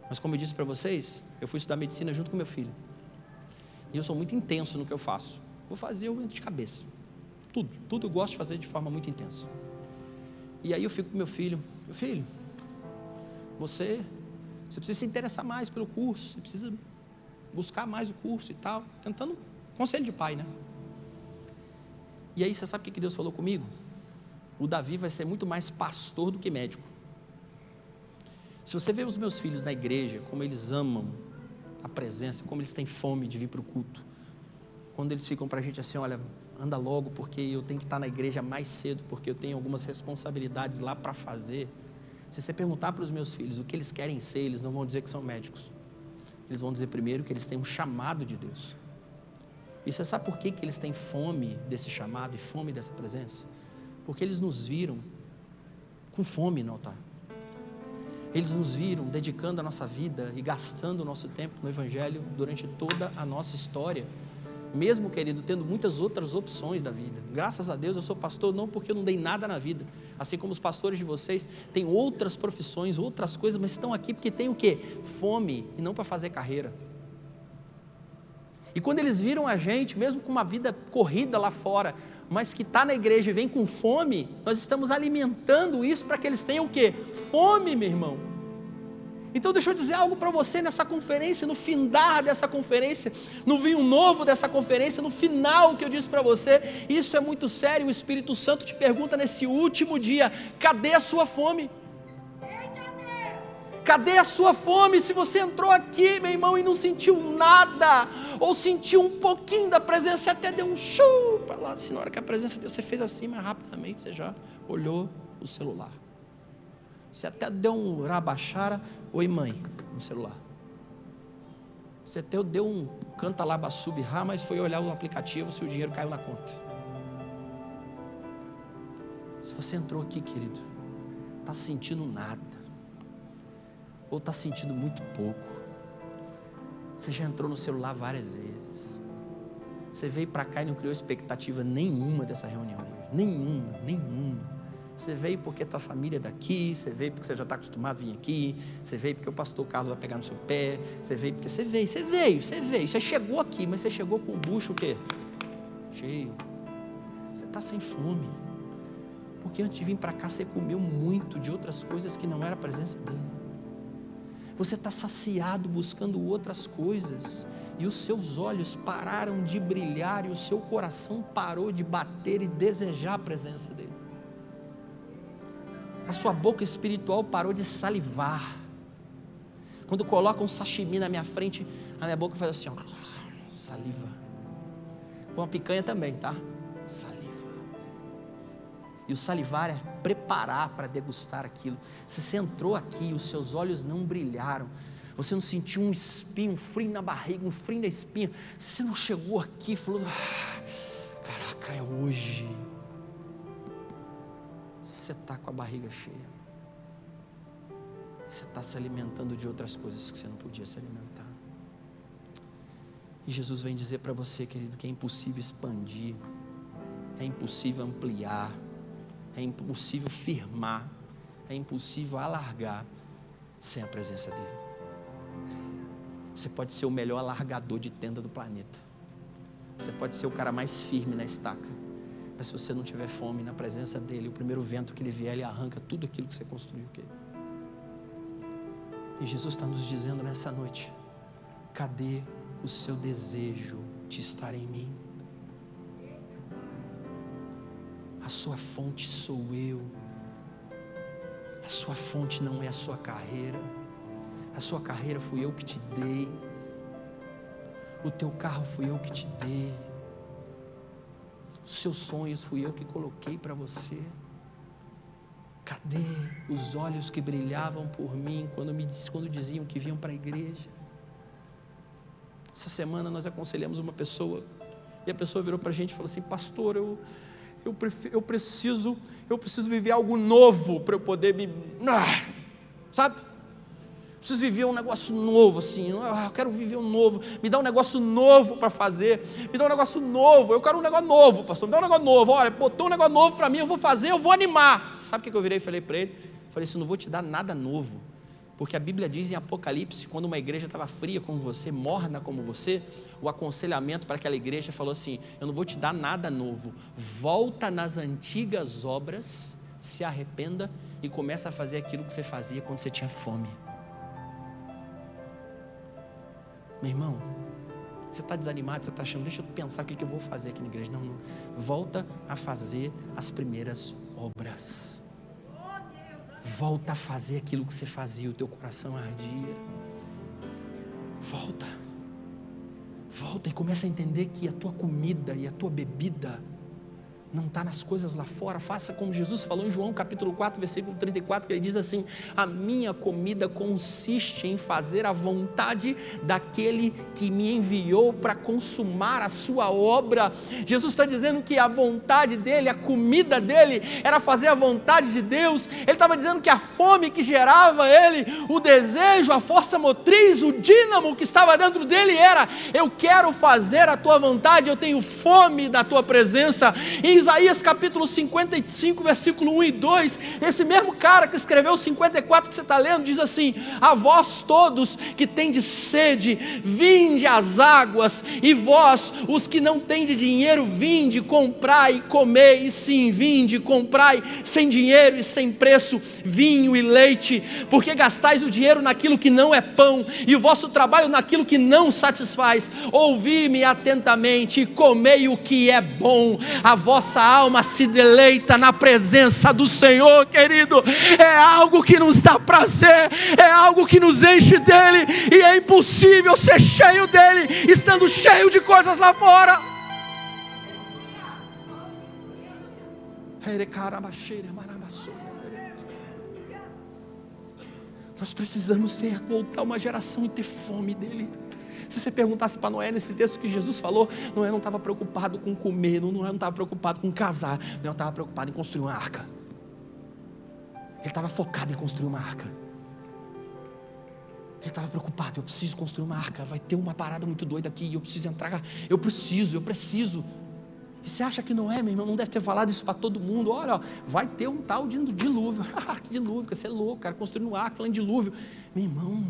Mas como eu disse para vocês, eu fui estudar medicina junto com meu filho. E eu sou muito intenso no que eu faço. Vou fazer, eu entro de cabeça. Tudo eu gosto de fazer de forma muito intensa. E aí eu fico com meu filho: meu filho, você precisa se interessar mais pelo curso, você precisa buscar mais o curso e tal. Tentando, conselho de pai, né? E aí você sabe o que Deus falou comigo? O Davi vai ser muito mais pastor do que médico. Se você vê os meus filhos na igreja, como eles amam a presença, como eles têm fome de vir para o culto, quando eles ficam para a gente assim: olha, anda logo porque eu tenho que estar na igreja mais cedo, porque eu tenho algumas responsabilidades lá para fazer. Se você perguntar para os meus filhos o que eles querem ser, eles não vão dizer que são médicos. Eles vão dizer primeiro que eles têm um chamado de Deus. E você sabe por que eles têm fome desse chamado e fome dessa presença? Porque eles nos viram com fome no altar. Eles nos viram dedicando a nossa vida e gastando o nosso tempo no Evangelho durante toda a nossa história. Mesmo, querido, tendo muitas outras opções da vida. Graças a Deus eu sou pastor não porque eu não dei nada na vida. Assim como os pastores de vocês têm outras profissões, outras coisas, mas estão aqui porque tem o quê? Fome, e não para fazer carreira. E quando eles viram a gente, mesmo com uma vida corrida lá fora, mas que está na igreja e vem com fome, nós estamos alimentando isso para que eles tenham o quê? Fome, meu irmão. Então deixa eu dizer algo para você nessa conferência, no findar dessa conferência, no vinho novo dessa conferência, no final que eu disse para você, isso é muito sério. O Espírito Santo te pergunta nesse último dia: cadê a sua fome? Cadê a sua fome? Se você entrou aqui, meu irmão, e não sentiu nada, ou sentiu um pouquinho da presença, você até deu um chu para lá, assim, na hora que a presença de Deus, você fez assim, mas rapidamente você já olhou o celular. Você até deu um rabachara, oi mãe, no celular. Você até deu um canta laba subirá, mas foi olhar o aplicativo se o dinheiro caiu na conta. Se você entrou aqui, querido, está sentindo nada, ou está sentindo muito pouco, você já entrou no celular várias vezes, você veio para cá e não criou expectativa nenhuma dessa reunião hoje, nenhuma. Você veio porque tua família é daqui, você veio porque você já está acostumado a vir aqui, você veio porque o pastor Carlos vai pegar no seu pé, você veio porque você veio, você chegou aqui, mas você chegou com o bucho o quê? Cheio. Você está sem fome, porque antes de vir para cá você comeu muito de outras coisas que não era a presença dele. Você está saciado buscando outras coisas, e os seus olhos pararam de brilhar, e o seu coração parou de bater e desejar a presença dele. A sua boca espiritual parou de salivar. Quando colocam um sashimi na minha frente, a minha boca faz assim, ó, saliva. Com a picanha também, tá? Saliva. E o salivar é preparar para degustar aquilo. Se você entrou aqui e os seus olhos não brilharam, você não sentiu um espinho, um frio na barriga, um frio na espinha, você não chegou aqui e falou, caraca, é hoje. Você está com a barriga cheia, você está se alimentando de outras coisas que você não podia se alimentar. E Jesus vem dizer para você, querido, que é impossível expandir, é impossível ampliar, é impossível firmar, é impossível alargar sem a presença dele. Você pode ser o melhor alargador de tenda do planeta, você pode ser o cara mais firme na estaca, mas se você não tiver fome na presença dele, o primeiro vento que ele vier, ele arranca tudo aquilo que você construiu. E Jesus está nos dizendo nessa noite, cadê o seu desejo de estar em mim? A sua fonte sou eu, a sua fonte não é a sua carreira, a sua carreira fui eu que te dei, o teu carro fui eu que te dei, os seus sonhos fui eu que coloquei para você. Cadê os olhos que brilhavam por mim quando diziam que vinham para a igreja? Essa semana nós aconselhamos uma pessoa, e a pessoa virou para a gente e falou assim, pastor, eu preciso viver algo novo para eu poder sabe? Preciso viver um negócio novo, assim, eu quero viver um novo, me dá um negócio novo para fazer, me dá um negócio novo, eu quero um negócio novo, pastor, me dá um negócio novo, olha, botou um negócio novo para mim, eu vou fazer, eu vou animar. Você sabe o que eu virei e falei para ele? Falei assim, não vou te dar nada novo, porque a Bíblia diz em Apocalipse, quando uma igreja estava fria como você, morna como você, o aconselhamento para aquela igreja falou assim, eu não vou te dar nada novo, volta nas antigas obras, se arrependa e começa a fazer aquilo que você fazia quando você tinha fome. Meu irmão, você está desanimado, você está achando, deixa eu pensar o que eu vou fazer aqui na igreja. Não, volta a fazer as primeiras obras, volta a fazer aquilo que você fazia, o teu coração ardia, volta e começa a entender que a tua comida e a tua bebida não está nas coisas lá fora. Faça como Jesus falou em João capítulo 4, versículo 34, que ele diz assim, a minha comida consiste em fazer a vontade daquele que me enviou para consumar a sua obra. Jesus está dizendo que a vontade dele, a comida dele, era fazer a vontade de Deus. Ele estava dizendo que a fome que gerava ele, o desejo, a força motriz, o dínamo que estava dentro dele era, eu quero fazer a tua vontade, eu tenho fome da tua presença. Em Isaías capítulo 55, versículo 1 e 2, esse mesmo cara que escreveu o 54 que você está lendo, diz assim, a vós todos que tendes sede, vinde às águas, e vós, os que não tendes dinheiro, vinde, comprai e comei, e sim, vinde, comprai, sem dinheiro e sem preço, vinho e leite, porque gastais o dinheiro naquilo que não é pão, e o vosso trabalho naquilo que não satisfaz. Ouvi-me atentamente, e comei o que é bom, a vossa nossa alma se deleita na presença do Senhor, querido. É algo que nos dá prazer, é algo que nos enche dele, e é impossível ser cheio dele estando cheio de coisas lá fora. Nós precisamos voltar uma geração e ter fome dele. Se você perguntasse para Noé nesse texto que Jesus falou, Noé não estava preocupado com comer, Noé não estava preocupado com casar, Noé estava preocupado em construir uma arca. Ele estava focado em construir uma arca. Ele estava preocupado: eu preciso construir uma arca, vai ter uma parada muito doida aqui, eu preciso entrar, eu preciso. E você acha que Noé, meu irmão, não deve ter falado isso para todo mundo? Olha, ó, vai ter um tal de dilúvio. Que dilúvio, você é louco, cara, construindo uma arca, falando de dilúvio. Meu irmão,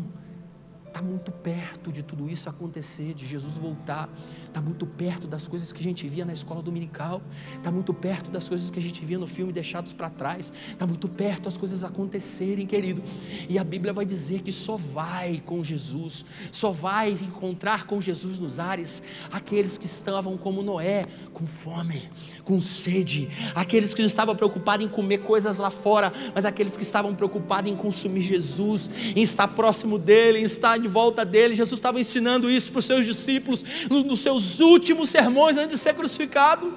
está muito perto de tudo isso acontecer, de Jesus voltar. Está muito perto das coisas que a gente via na escola dominical. Está muito perto das coisas que a gente via no filme Deixados para Trás. Está muito perto as coisas acontecerem, querido. E a Bíblia vai dizer que só vai com Jesus, só vai encontrar com Jesus nos ares aqueles que estavam como Noé, com fome, com sede. Aqueles que não estavam preocupados em comer coisas lá fora, mas aqueles que estavam preocupados em consumir Jesus, em estar próximo dele, em estar de volta dele. Jesus estava ensinando isso para os seus discípulos nos seus últimos sermões antes de ser crucificado.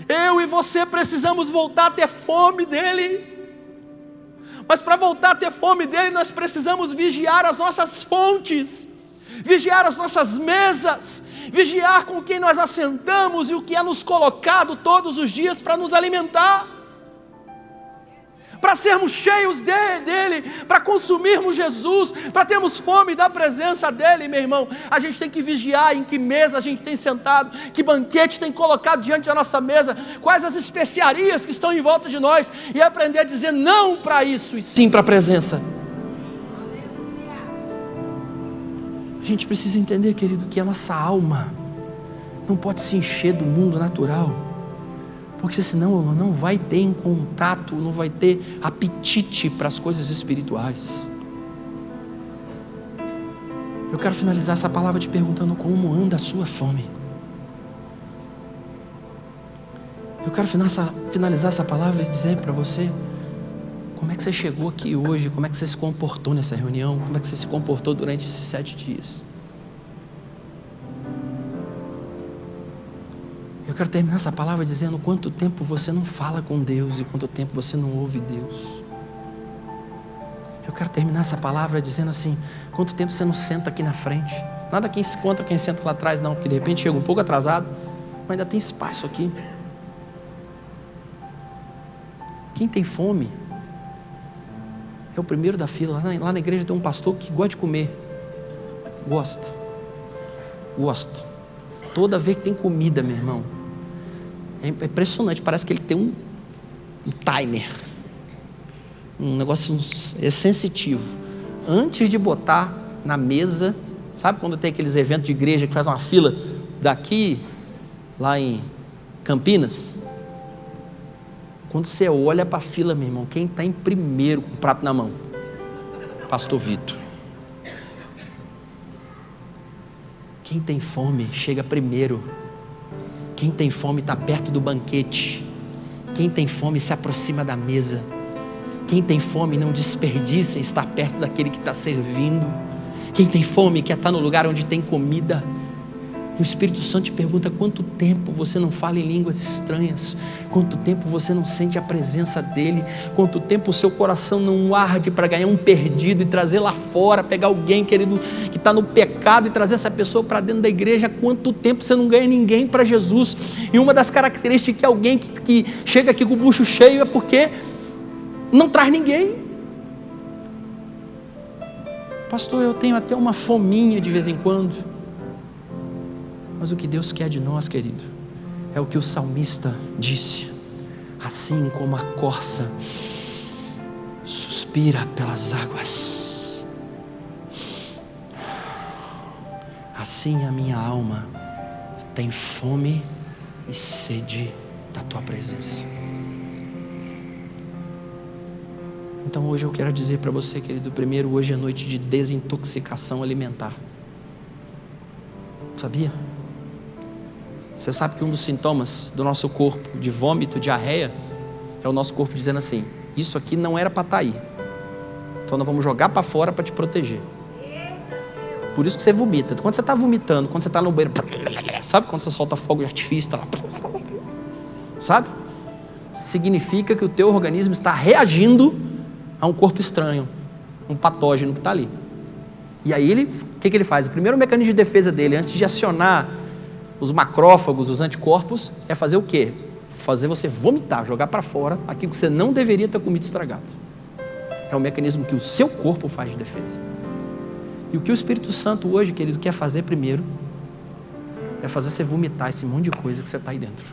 Eu e você precisamos voltar a ter fome dele, mas para voltar a ter fome dele, nós precisamos vigiar as nossas fontes, vigiar as nossas mesas, vigiar com quem nós assentamos e o que é nos colocado todos os dias para nos alimentar, para sermos cheios dele, para consumirmos Jesus, para termos fome da presença dele. Meu irmão, a gente tem que vigiar em que mesa a gente tem sentado, que banquete tem colocado diante da nossa mesa, quais as especiarias que estão em volta de nós, e aprender a dizer não para isso e sim para a presença. A gente precisa entender, querido, que a nossa alma não pode se encher do mundo natural, porque senão não vai ter contato, não vai ter apetite para as coisas espirituais. Eu quero finalizar essa palavra te perguntando como anda a sua fome. Eu quero finalizar essa palavra e dizer para você como é que você chegou aqui hoje, como é que você se comportou nessa reunião, como é que você se comportou durante esses 7 dias. Eu quero terminar essa palavra dizendo quanto tempo você não fala com Deus e quanto tempo você não ouve Deus. Eu quero terminar essa palavra dizendo assim, quanto tempo você não senta aqui na frente. Nada contra quem senta lá atrás não, porque de repente chega um pouco atrasado, mas ainda tem espaço aqui. Quem tem fome é o primeiro da fila. Lá na igreja tem um pastor que gosta de comer. Gosta. Toda vez que tem comida, meu irmão, é impressionante, parece que ele tem um timer, um negócio sensitivo. Antes de botar na mesa, sabe quando tem aqueles eventos de igreja que faz uma fila daqui, lá em Campinas? Quando você olha para a fila, meu irmão, quem está em primeiro com o prato na mão? Pastor Vitor. Quem tem fome chega primeiro. Quem tem fome está perto do banquete. Quem tem fome se aproxima da mesa. Quem tem fome não desperdiça em estar perto daquele que está servindo. Quem tem fome quer estar no lugar onde tem comida. O Espírito Santo te pergunta quanto tempo você não fala em línguas estranhas, quanto tempo você não sente a presença dele, quanto tempo o seu coração não arde para ganhar um perdido e trazer lá fora, pegar alguém, querido, que está no pecado e trazer essa pessoa para dentro da igreja. Quanto tempo você não ganha ninguém para Jesus. E uma das características que alguém que chega aqui com o bucho cheio é porque não traz ninguém. Pastor, eu tenho até uma fominha de vez em quando. Mas o que Deus quer de nós, querido, é o que o salmista disse: assim como a corça suspira pelas águas, assim a minha alma tem fome e sede da tua presença. Então hoje eu quero dizer para você, querido, primeiro, hoje é noite de desintoxicação alimentar. Sabia? Você sabe que um dos sintomas do nosso corpo de vômito, diarreia, é o nosso corpo dizendo assim: isso aqui não era para estar aí, então nós vamos jogar para fora para te proteger. Por isso que você vomita. Quando você está vomitando, quando você está no banheiro, sabe quando você solta fogo de artifício, tá lá, sabe? Significa que o teu organismo está reagindo a um corpo estranho, um patógeno que está ali. E aí o que ele faz? O primeiro mecanismo de defesa dele, antes de acionar os macrófagos, os anticorpos, é fazer o quê? Fazer você vomitar, jogar para fora aquilo que você não deveria ter comido estragado. É o mecanismo que o seu corpo faz de defesa. E o que o Espírito Santo hoje, querido, quer fazer primeiro é fazer você vomitar esse monte de coisa que você está aí dentro.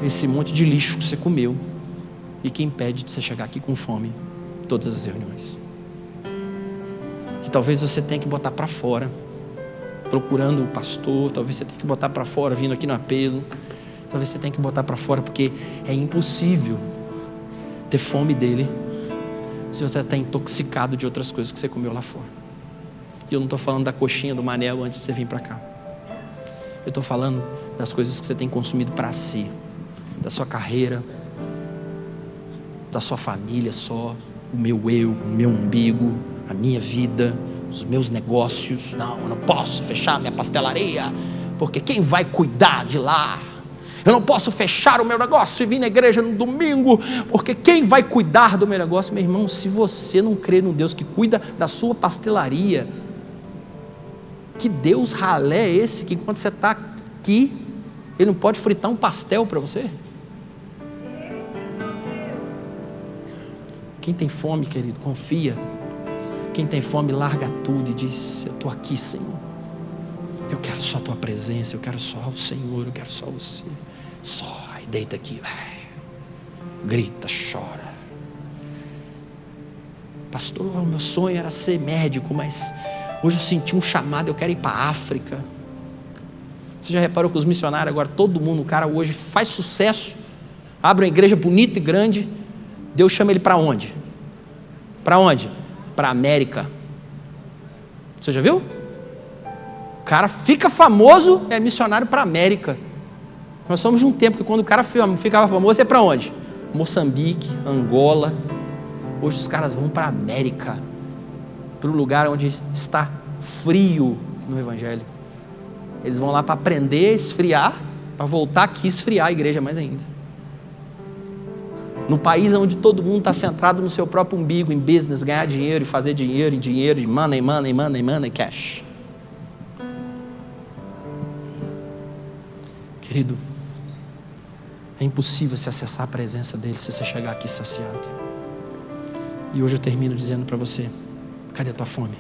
Esse monte de lixo que você comeu e que impede de você chegar aqui com fome em todas as reuniões. Que talvez você tenha que botar para fora, procurando o pastor, talvez você tenha que botar para fora, vindo aqui no apelo, talvez você tenha que botar para fora, porque é impossível ter fome dele se você está intoxicado de outras coisas que você comeu lá fora. E eu não estou falando da coxinha do Manel antes de você vir para cá. Eu estou falando das coisas que você tem consumido para si, da sua carreira, da sua família só, o meu umbigo, a minha vida, os meus negócios. Não, eu não posso fechar minha pastelaria, porque quem vai cuidar de lá? Eu não posso fechar o meu negócio e vir na igreja no domingo, porque quem vai cuidar do meu negócio? Meu irmão, se você não crê no Deus que cuida da sua pastelaria, que Deus ralé é esse, que enquanto você está aqui, Ele não pode fritar um pastel para você? Quem tem fome, querido, confia. Quem tem fome, larga tudo e diz: eu estou aqui, Senhor. Eu quero só a Tua presença, eu quero só o Senhor, eu quero só você. Só, e deita aqui, grita, chora. Pastor, o meu sonho era ser médico, mas hoje eu senti um chamado, eu quero ir para a África. Você já reparou que os missionários agora, todo mundo, o cara hoje faz sucesso, abre uma igreja bonita e grande, Deus chama ele para onde? Para onde? Para a América. Você já viu? O cara fica famoso, é missionário para a América. Nós somos de um tempo que quando o cara ficava famoso, é para onde? Moçambique, Angola. Hoje os caras vão para a América, para o lugar onde está frio no Evangelho. Eles vão lá para aprender a esfriar, para voltar aqui e esfriar a igreja mais ainda. No país onde todo mundo está centrado no seu próprio umbigo, em business, ganhar dinheiro e fazer dinheiro, e money, cash. Querido, é impossível se acessar a presença dele se você chegar aqui saciado. E hoje eu termino dizendo para você: cadê a tua fome?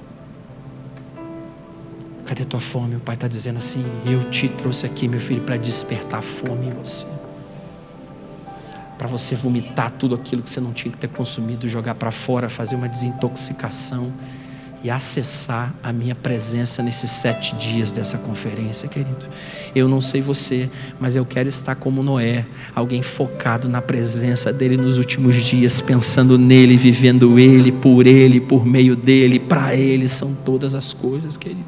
Cadê a tua fome? O Pai está dizendo assim: eu te trouxe aqui, meu filho, para despertar a fome em você, para você vomitar tudo aquilo que você não tinha que ter consumido, jogar para fora, fazer uma desintoxicação e acessar a minha presença nesses 7 dias dessa conferência, querido. Eu não sei você, mas eu quero estar como Noé, alguém focado na presença dele nos últimos dias, pensando nele, vivendo ele, por meio dele, para ele são todas as coisas, querido.